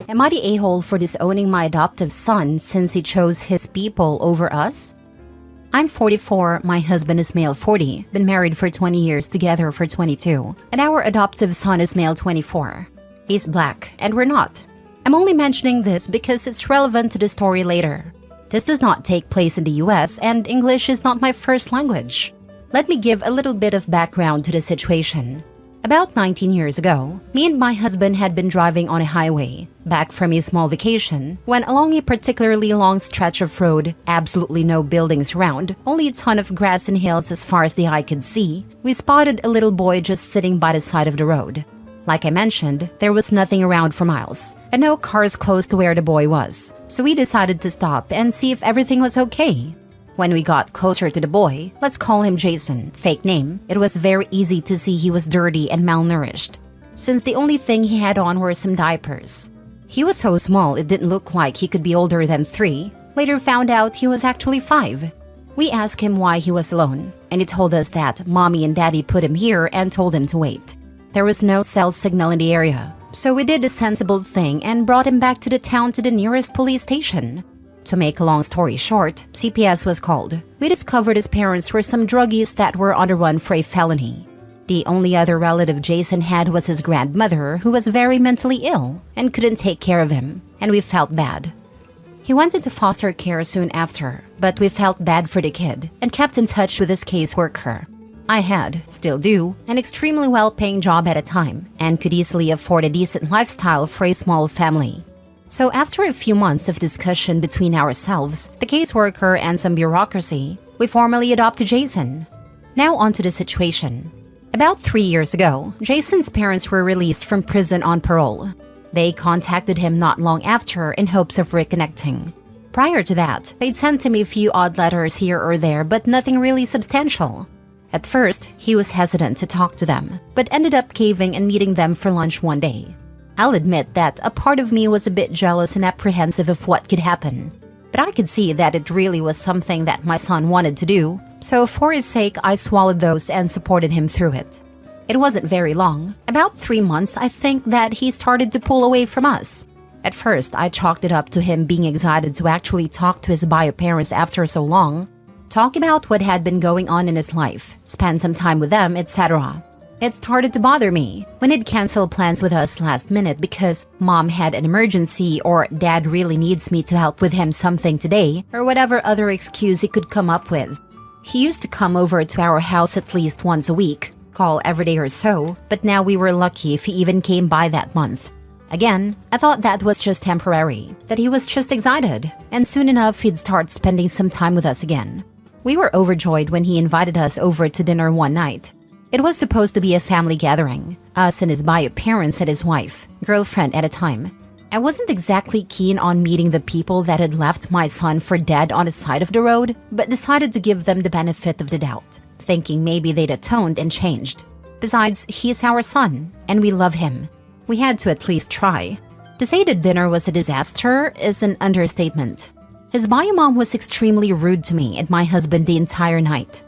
Am I the a-hole for disowning my adoptive son since he chose his people over us? I'm 44, my husband is male 40, been married for 20 years, together for 22, and our adoptive son is male 24. He's black, and we're not. I'm only mentioning this because it's relevant to the story later. This does not take place in the US, and English is not my first language. Let me give a little bit of background to the situation. About 19 years ago, me and my husband had been driving on a highway, back from a small vacation, when along a particularly long stretch of road, absolutely no buildings around, only a ton of grass and hills as far as the eye could see, we spotted a little boy just sitting by the side of the road. Like I mentioned, there was nothing around for miles, and no cars close to where the boy was, so we decided to stop and see if everything was okay. When we got closer to the boy, let's call him Jason, fake name, it was very easy to see he was dirty and malnourished, since the only thing he had on were some diapers. He was so small it didn't look like he could be older than 3, later found out he was actually 5. We asked him why he was alone, and he told us that mommy and daddy put him here and told him to wait. There was no cell signal in the area, so we did a sensible thing and brought him back to the town to the nearest police station. To make a long story short, CPS was called. We discovered his parents were some druggies that were on the run for a felony. The only other relative Jason had was his grandmother, who was very mentally ill and couldn't take care of him, and we felt bad. He went into foster care soon after, but we felt bad for the kid and kept in touch with his caseworker. I had, still do, an extremely well-paying job at a time and could easily afford a decent lifestyle for a small family. So after a few months of discussion between ourselves, the caseworker, and some bureaucracy, we formally adopted Jason. Now onto the situation. About 3 years ago, Jason's parents were released from prison on parole. They contacted him not long after in hopes of reconnecting. Prior to that, they'd sent him a few odd letters here or there, but nothing really substantial. At first, he was hesitant to talk to them, but ended up caving and meeting them for lunch one day. I'll admit that a part of me was a bit jealous and apprehensive of what could happen, but I could see that it really was something that my son wanted to do, so for his sake I swallowed those and supported him through it. It wasn't very long, about 3 months I think, that he started to pull away from us. At first, I chalked it up to him being excited to actually talk to his bio parents after so long, talk about what had been going on in his life, spend some time with them, etc. It started to bother me when he'd cancel plans with us last minute because mom had an emergency or dad really needs me to help with him something today, or whatever other excuse he could come up with. He used to come over to our house at least once a week, call every day or so, but now we were lucky if he even came by that month. Again, I thought that was just temporary, that he was just excited, and soon enough he'd start spending some time with us again. We were overjoyed when he invited us over to dinner one night. It was supposed to be a family gathering, us and his bio parents and his wife, girlfriend at a time. I wasn't exactly keen on meeting the people that had left my son for dead on the side of the road, but decided to give them the benefit of the doubt, thinking maybe they'd atoned and changed. Besides, he's our son, and we love him. We had to at least try. To say the dinner was a disaster is an understatement. His bio mom was extremely rude to me and my husband the entire night,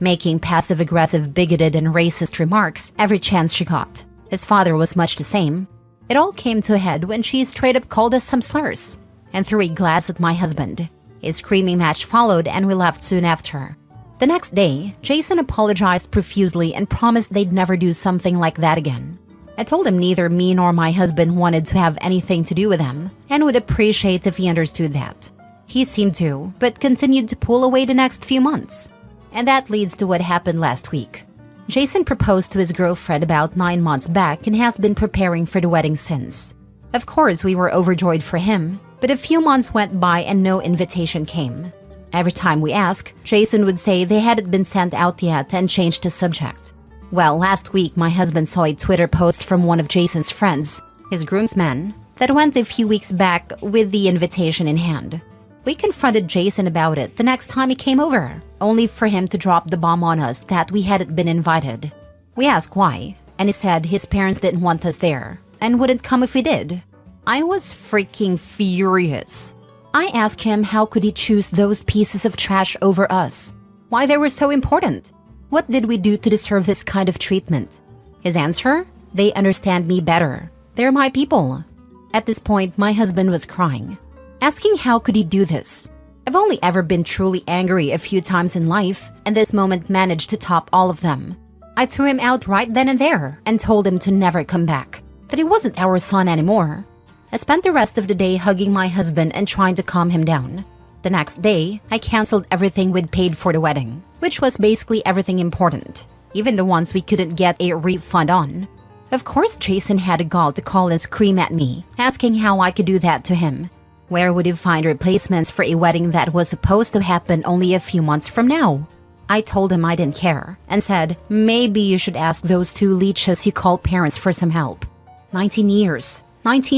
making passive-aggressive, bigoted, and racist remarks every chance she got. His father was much the same. It all came to a head when she straight up called us some slurs and threw a glass at my husband. A screaming match followed and we left soon after. The next day, Jason apologized profusely and promised they'd never do something like that again. I told him neither me nor my husband wanted to have anything to do with him and would appreciate if he understood that. He seemed to, but continued to pull away the next few months. And that leads to what happened last week. Jason proposed to his girlfriend about 9 months back and has been preparing for the wedding since. Of course, we were overjoyed for him, but a few months went by and no invitation came. Every time we asked, Jason would say they hadn't been sent out yet and changed the subject. Well, last week my husband saw a Twitter post from one of Jason's friends, his groomsmen, that went a few weeks back with the invitation in hand. We confronted Jason about it the next time he came over, only for him to drop the bomb on us that we hadn't been invited. We asked why, and he said his parents didn't want us there and wouldn't come if we did. I was freaking furious. I asked him how could he choose those pieces of trash over us, why they were so important. What did we do to deserve this kind of treatment? His answer? They understand me better. They're my people. At this point, my husband was crying, asking how could he do this. I've only ever been truly angry a few times in life, and this moment managed to top all of them. I threw him out right then and there and told him to never come back, that he wasn't our son anymore. I spent the rest of the day hugging my husband and trying to calm him down. The next day, I canceled everything we'd paid for the wedding, which was basically everything important, even the ones we couldn't get a refund on. Of course, Jason had a gall to call and scream at me, asking how I could do that to him. Where would he find replacements for a wedding that was supposed to happen only a few months from now? I told him I didn't care and said, maybe you should ask those two leeches you call parents for some help. 19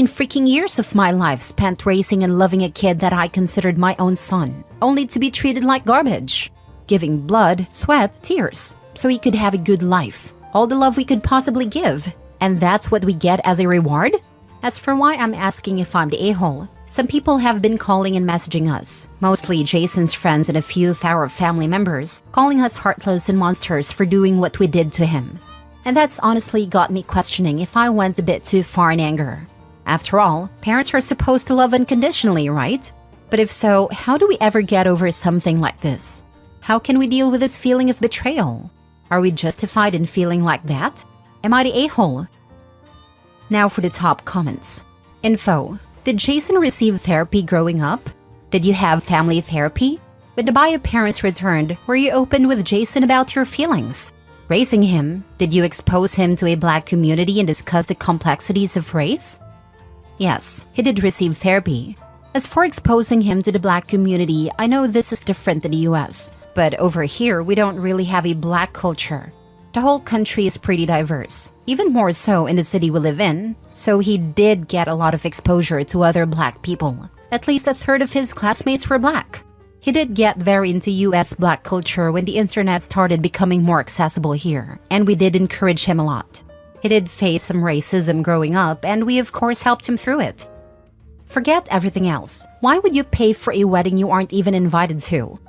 freaking years of my life spent raising and loving a kid that I considered my own son, only to be treated like garbage. Giving blood, sweat, tears, so he could have a good life. All the love we could possibly give. And that's what we get as a reward? As for why I'm asking if I'm the a-hole, some people have been calling and messaging us, mostly Jason's friends and a few of our family members, calling us heartless and monsters for doing what we did to him. And that's honestly got me questioning if I went a bit too far in anger. After all, parents are supposed to love unconditionally, right? But if so, how do we ever get over something like this? How can we deal with this feeling of betrayal? Are we justified in feeling like that? Am I the a-hole? Now for the top comments. Info. Did Jason receive therapy growing up? Did you have family therapy? When the bio parents returned, were you open with Jason about your feelings? Raising him, did you expose him to a black community and discuss the complexities of race? Yes, he did receive therapy. As for exposing him to the black community, I know this is different in the US, but over here we don't really have a black culture. The whole country is pretty diverse, even more so in the city we live in, so he did get a lot of exposure to other black people. At least a third of his classmates were black. He did get very into US black culture when the internet started becoming more accessible here, and we did encourage him a lot. He did face some racism growing up, and we of course helped him through it. Forget everything else. Why would you pay for a wedding you aren't even invited to?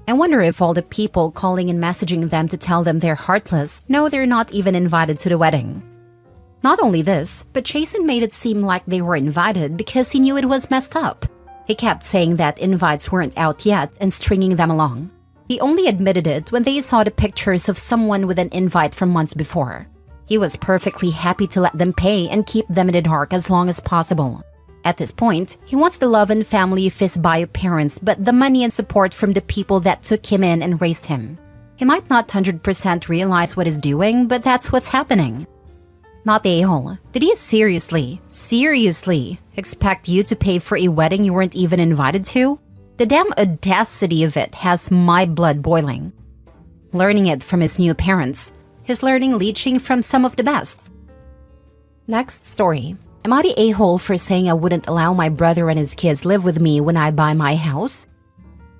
I wonder if all the people calling and messaging them to tell them they're heartless know they're not even invited to the wedding. Not only this, but Jason made it seem like they were invited because he knew it was messed up. He kept saying that invites weren't out yet and stringing them along. He only admitted it when they saw the pictures of someone with an invite from months before. He was perfectly happy to let them pay and keep them in the dark as long as possible. At this point, he wants the love and family of his bio parents, but the money and support from the people that took him in and raised him. He might not 100% realize what he's doing, but that's what's happening. Not the a-hole. Did he seriously expect you to pay for a wedding you weren't even invited to? The damn audacity of it has my blood boiling. Learning it from his new parents. His learning leeching from some of the best. Next story. Am I the a-hole for saying I wouldn't allow my brother and his kids live with me when I buy my house?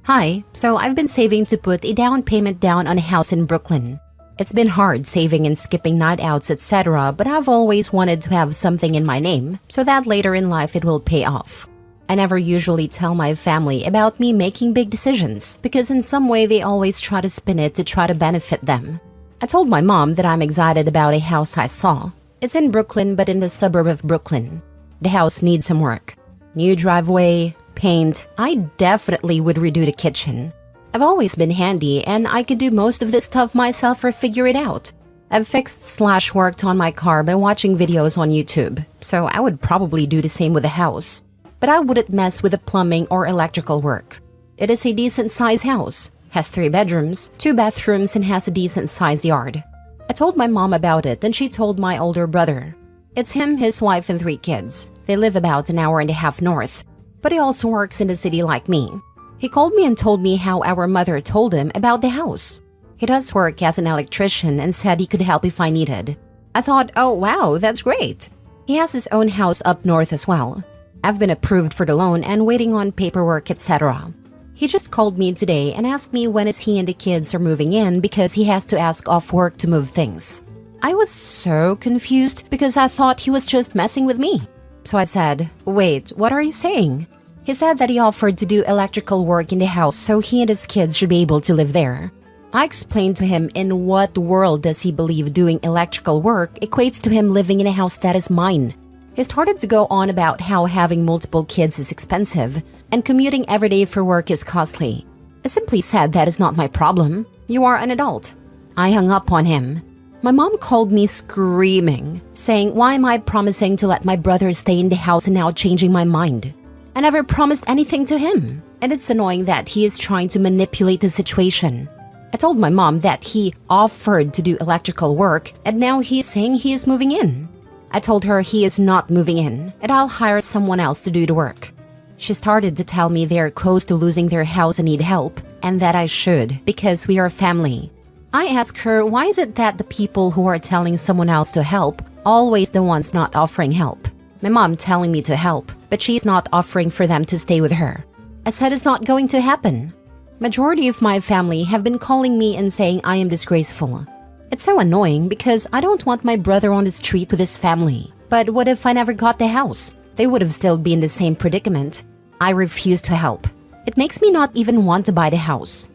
Hi, so I've been saving to put a down payment down on a house in Brooklyn. It's been hard saving and skipping night outs, etc., but I've always wanted to have something in my name so that later in life it will pay off. I never usually tell my family about me making big decisions because in some way they always try to spin it to try to benefit them. I told my mom that I'm excited about a house I saw. It's in Brooklyn, but in the suburb of Brooklyn. The house needs some work. New driveway, paint. I definitely would redo the kitchen. I've always been handy, and I could do most of this stuff myself or figure it out. I've fixed/worked on my car by watching videos on YouTube, so I would probably do the same with the house. But I wouldn't mess with the plumbing or electrical work. It is a decent-sized house, has 3 bedrooms, 2 bathrooms, and has a decent-sized yard. I told my mom about it, and she told my older brother. It's him, his wife, and 3 kids. They live about an hour and a half north, but he also works in the city like me. He called me and told me how our mother told him about the house. He does work as an electrician and said he could help if I needed. I thought, oh wow, that's great. He has his own house up north as well. I've been approved for the loan and waiting on paperwork, etc. He just called me today and asked me when is he and the kids are moving in because he has to ask off work to move things. I was so confused because I thought he was just messing with me. So I said, wait, what are you saying? He said that he offered to do electrical work in the house so he and his kids should be able to live there. I explained to him in what world does he believe doing electrical work equates to him living in a house that is mine. He started to go on about how having multiple kids is expensive and commuting every day for work is costly. I simply said that is not my problem. You are an adult. I hung up on him. My mom called me screaming, saying, why am I promising to let my brother stay in the house and now changing my mind? I never promised anything to him, and it's annoying that he is trying to manipulate the situation. I told my mom that he offered to do electrical work and now he's saying he is moving in. I told her he is not moving in and I'll hire someone else to do the work. She started to tell me they're close to losing their house and need help, and that I should because we are family. I asked her, why is it that the people who are telling someone else to help always the ones not offering help? My mom telling me to help, but she's not offering for them to stay with her. I said it's not going to happen. Majority of my family have been calling me and saying I am disgraceful. It's so annoying because I don't want my brother on the street with his family. But what if I never got the house? They would have still been in the same predicament. I refuse to help. It makes me not even want to buy the house.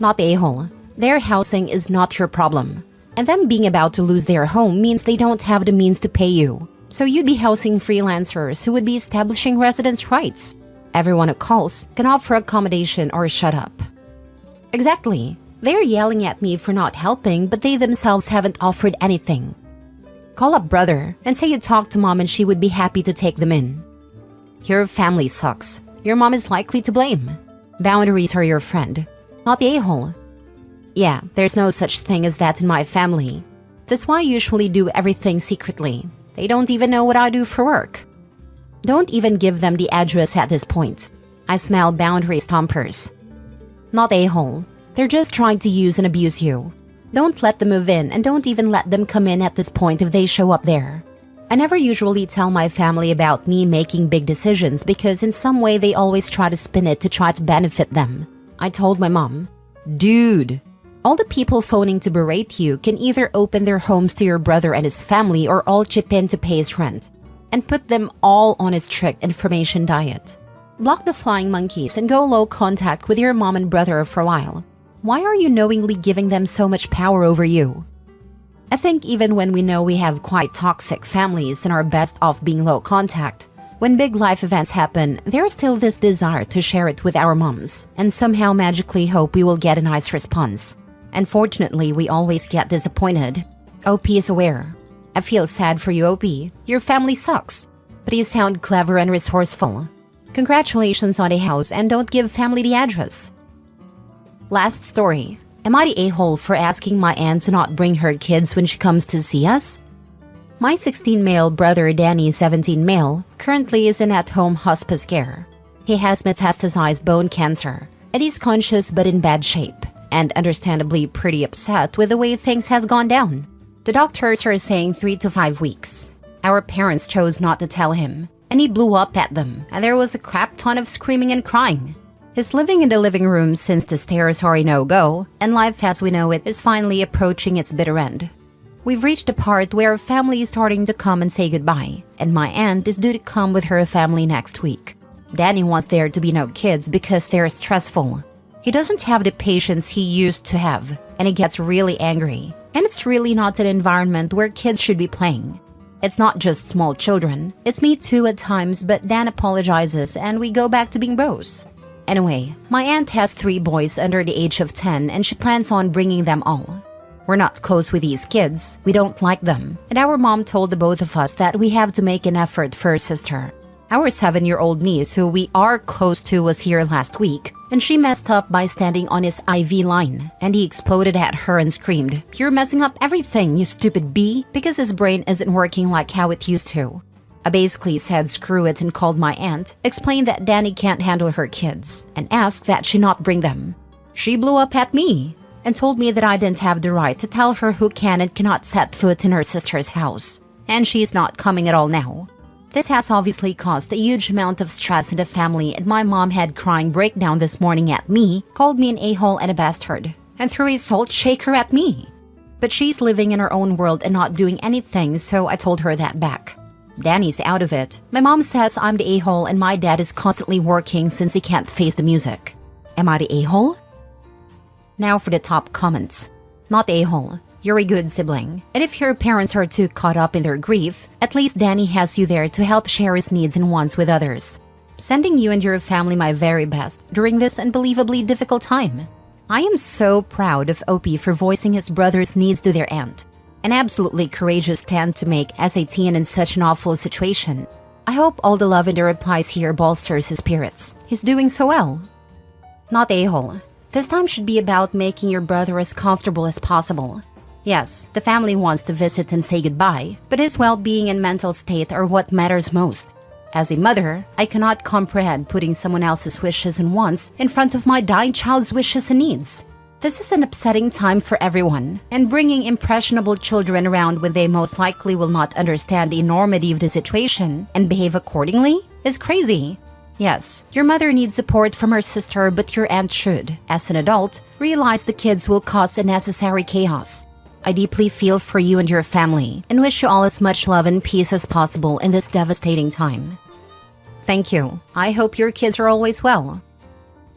Not the a-hole. Their housing is not your problem. And them being about to lose their home means they don't have the means to pay you. So you'd be housing freelancers who would be establishing residence rights. Everyone who calls can offer accommodation or shut up. Exactly. They're yelling at me for not helping, but they themselves haven't offered anything. Call up brother and say you talked to mom and she would be happy to take them in. Your family sucks. Your mom is likely to blame. Boundaries are your friend, not the a-hole. Yeah, there's no such thing as that in my family. That's why I usually do everything secretly. They don't even know what I do for work. Don't even give them the address at this point. I smell boundary stompers. Not a-hole. They're just trying to use and abuse you. Don't let them move in and don't even let them come in at this point if they show up there. I never usually tell my family about me making big decisions because in some way they always try to spin it to try to benefit them. I told my mom, dude, all the people phoning to berate you can either open their homes to your brother and his family or all chip in to pay his rent and put them all on a strict information diet. Block the flying monkeys and go low contact with your mom and brother for a while. Why are you knowingly giving them so much power over you? I think even when we know we have quite toxic families and are best off being low contact, when big life events happen, there's still this desire to share it with our moms and somehow magically hope we will get a nice response. Unfortunately, we always get disappointed. OP is aware. I feel sad for you, OP. Your family sucks, but you sound clever and resourceful. Congratulations on a house and don't give family the address. Last story. Am I the a-hole for asking my aunt to not bring her kids when she comes to see us? My 16 male brother Danny, 17 male, currently is in at-home hospice care. He has metastasized bone cancer, and he's conscious but in bad shape, and understandably pretty upset with the way things has gone down. The doctors are saying 3 to 5 weeks. Our parents chose not to tell him, and he blew up at them, and there was a crap ton of screaming and crying. He's living in the living room since the stairs are a no-go, and life as we know it is finally approaching its bitter end. We've reached a part where family is starting to come and say goodbye, and my aunt is due to come with her family next week. Danny wants there to be no kids because they're stressful. He doesn't have the patience he used to have, and he gets really angry. And it's really not an environment where kids should be playing. It's not just small children, it's me too at times, but Dan apologizes and we go back to being bros. Anyway, my aunt has 3 boys under the age of 10 and she plans on bringing them all. We're not close with these kids, we don't like them, and our mom told the both of us that we have to make an effort for her sister. Our 7-year-old niece, who we are close to, was here last week, and she messed up by standing on his IV line, and he exploded at her and screamed, "You're messing up everything, you stupid bee," because his brain isn't working like how it used to. I basically said screw it and called my aunt, explained that Danny can't handle her kids, and asked that she not bring them. She blew up at me, and told me that I didn't have the right to tell her who can and cannot set foot in her sister's house, and she's not coming at all now. This has obviously caused a huge amount of stress in the family, and my mom had crying breakdown this morning at me, called me an a-hole and a bastard, and threw a salt shaker at me. But she's living in her own world and not doing anything, so I told her that back. Danny's out of it. My mom says I'm the a-hole and my dad is constantly working since he can't face the music. Am I the a-hole? Now for the top comments. Not the a-hole. You're a good sibling. And if your parents are too caught up in their grief, at least Danny has you there to help share his needs and wants with others. Sending you and your family my very best during this unbelievably difficult time. I am so proud of Opie for voicing his brother's needs to their aunt. An absolutely courageous stand to make as a teen in such an awful situation. I hope all the love in the replies here bolsters his spirits. He's doing so well. Not a-hole. This time should be about making your brother as comfortable as possible. Yes, the family wants to visit and say goodbye, but his well-being and mental state are what matters most. As a mother, I cannot comprehend putting someone else's wishes and wants in front of my dying child's wishes and needs. This is an upsetting time for everyone, and bringing impressionable children around when they most likely will not understand the enormity of the situation and behave accordingly is crazy. Yes, your mother needs support from her sister, but your aunt should, as an adult, realize the kids will cause unnecessary chaos. I deeply feel for you and your family and wish you all as much love and peace as possible in this devastating time. Thank you. I hope your kids are always well.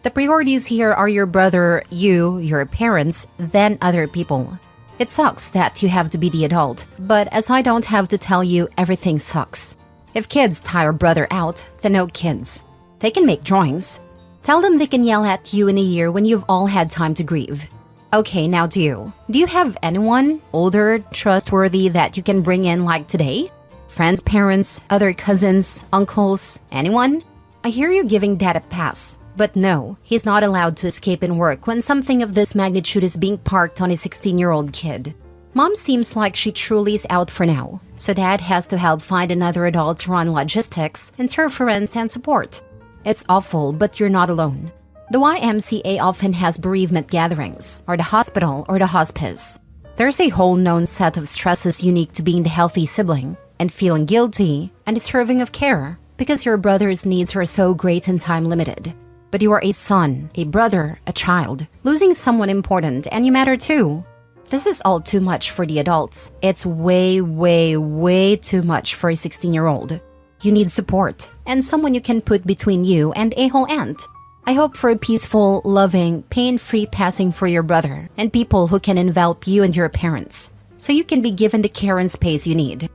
The priorities here are your brother, you, your parents, then other people. It sucks that you have to be the adult, but as I don't have to tell you, everything sucks. If kids tire brother out, then no kids. They can make drawings. Tell them they can yell at you in a year when you've all had time to grieve. Okay, now to you. Do you have anyone, older, trustworthy, that you can bring in like today? Friends, parents, other cousins, uncles, anyone? I hear you giving Dad a pass, but no, he's not allowed to escape and work when something of this magnitude is being parked on a 16-year-old kid. Mom seems like she truly is out for now, so Dad has to help find another adult to run logistics, interference, and support. It's awful, but you're not alone. The YMCA often has bereavement gatherings, or the hospital, or the hospice. There's a whole known set of stresses unique to being the healthy sibling, and feeling guilty and deserving of care, because your brother's needs are so great and time limited. But you are a son, a brother, a child, losing someone important, and you matter too. This is all too much for the adults. It's way, way, way too much for a 16-year-old. You need support, and someone you can put between you and a whole aunt. I hope for a peaceful, loving, pain-free passing for your brother and people who can envelop you and your parents, so you can be given the care and space you need.